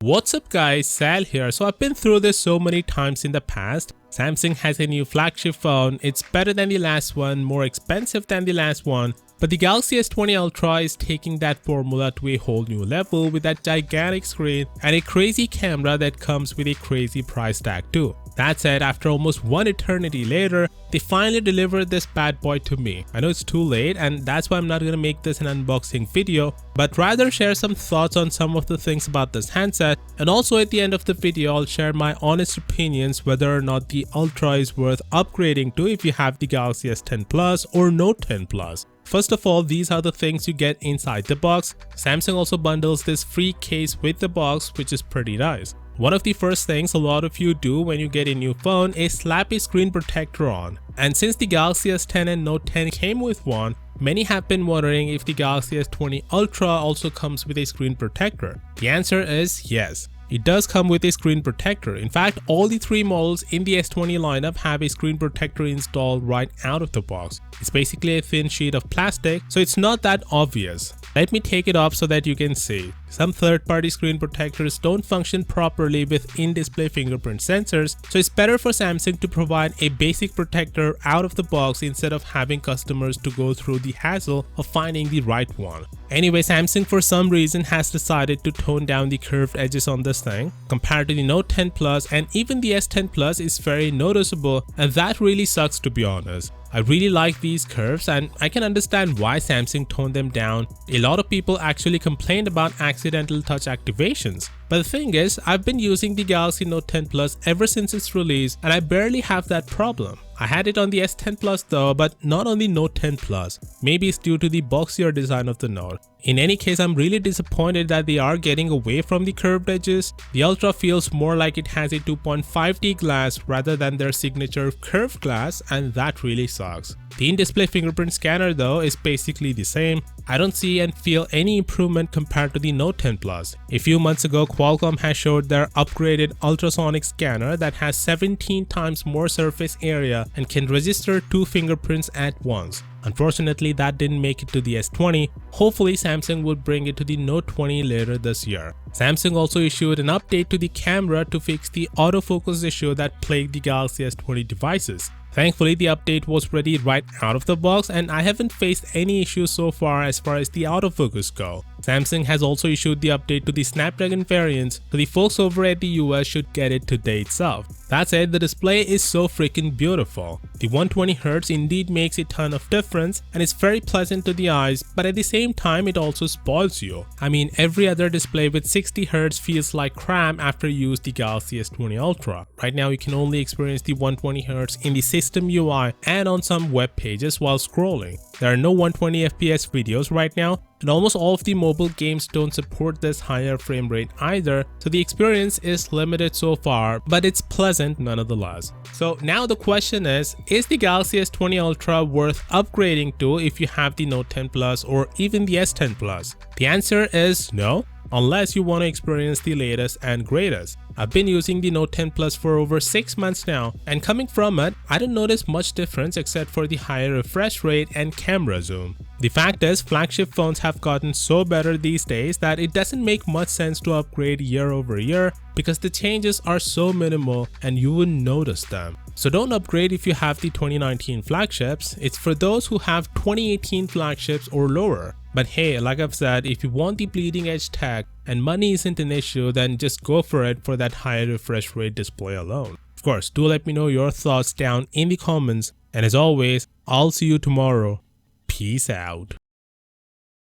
What's up guys, Sal here. So I've been through this so many times in the past. Samsung has a new flagship phone. It's better than the last one, more expensive than the last one. But the Galaxy S20 Ultra is taking that formula to a whole new level with that gigantic screen and a crazy camera that comes with a crazy price tag too. That said, after almost one eternity later, they finally delivered this bad boy to me. I know it's too late and that's why I'm not gonna make this an unboxing video, but rather share some thoughts on some of the things about this handset, and also at the end of the video I'll share my honest opinions whether or not the Ultra is worth upgrading to if you have the Galaxy S10 Plus or Note 10 Plus. First of all, these are the things you get inside the box. Samsung also bundles this free case with the box, which is pretty nice. One of the first things a lot of you do when you get a new phone is slap a screen protector on. And since the Galaxy S10 and Note 10 came with one, many have been wondering if the Galaxy S20 Ultra also comes with a screen protector. The answer is yes. It does come with a screen protector. In fact, all the three models in the S20 lineup have a screen protector installed right out of the box. It's basically a thin sheet of plastic, so it's not that obvious. Let me take it off so that you can see. Some third-party screen protectors don't function properly with in-display fingerprint sensors, so it's better for Samsung to provide a basic protector out of the box instead of having customers to go through the hassle of finding the right one. Anyway, Samsung for some reason has decided to tone down the curved edges on this thing. Compared to the Note 10 Plus and even the S10 Plus is very noticeable, and that really sucks to be honest. I really like these curves and I can understand why Samsung toned them down. A lot of people actually complained about accidental touch activations. But the thing is, I've been using the Galaxy Note 10 Plus ever since its release and I barely have that problem. I had it on the S10 Plus though, but not on the Note 10 Plus. Maybe it's due to the boxier design of the Note. In any case, I'm really disappointed that they are getting away from the curved edges. The Ultra feels more like it has a 2.5D glass rather than their signature curved glass, and that really sucks. The in-display fingerprint scanner though is basically the same. I don't see and feel any improvement compared to the Note 10 Plus. A few months ago, Qualcomm has showed their upgraded ultrasonic scanner that has 17 times more surface area and can register 2 fingerprints at once. Unfortunately, that didn't make it to the S20. Hopefully, Samsung would bring it to the Note 20 later this year. Samsung also issued an update to the camera to fix the autofocus issue that plagued the Galaxy S20 devices. Thankfully, the update was ready right out of the box and I haven't faced any issues so far as the autofocus go. Samsung has also issued the update to the Snapdragon variants, so the folks over at the US should get it today itself. That said, the display is so freaking beautiful. The 120Hz indeed makes a ton of difference and it's very pleasant to the eyes, but at the same time it also spoils you. I mean, every other display with 60Hz feels like crap after you use the Galaxy S20 Ultra. Right now you can only experience the 120Hz in the system UI and on some web pages while scrolling. There are no 120fps videos right now, and almost all of the mobile games don't support this higher frame rate either, so the experience is limited so far, but it's pleasant nonetheless. So now the question is the Galaxy S20 Ultra worth upgrading to if you have the Note 10 Plus or even the S10 Plus? The answer is no, unless you want to experience the latest and greatest. I've been using the Note 10 Plus for over 6 months now, and coming from it, I don't notice much difference except for the higher refresh rate and camera zoom. The fact is, flagship phones have gotten so better these days that it doesn't make much sense to upgrade year over year because the changes are so minimal and you wouldn't notice them. So don't upgrade if you have the 2019 flagships, it's for those who have 2018 flagships or lower. But hey, like I've said, if you want the bleeding edge tech and money isn't an issue, then just go for it for that higher refresh rate display alone. Of course, do let me know your thoughts down in the comments, and as always, I'll see you tomorrow. Peace out.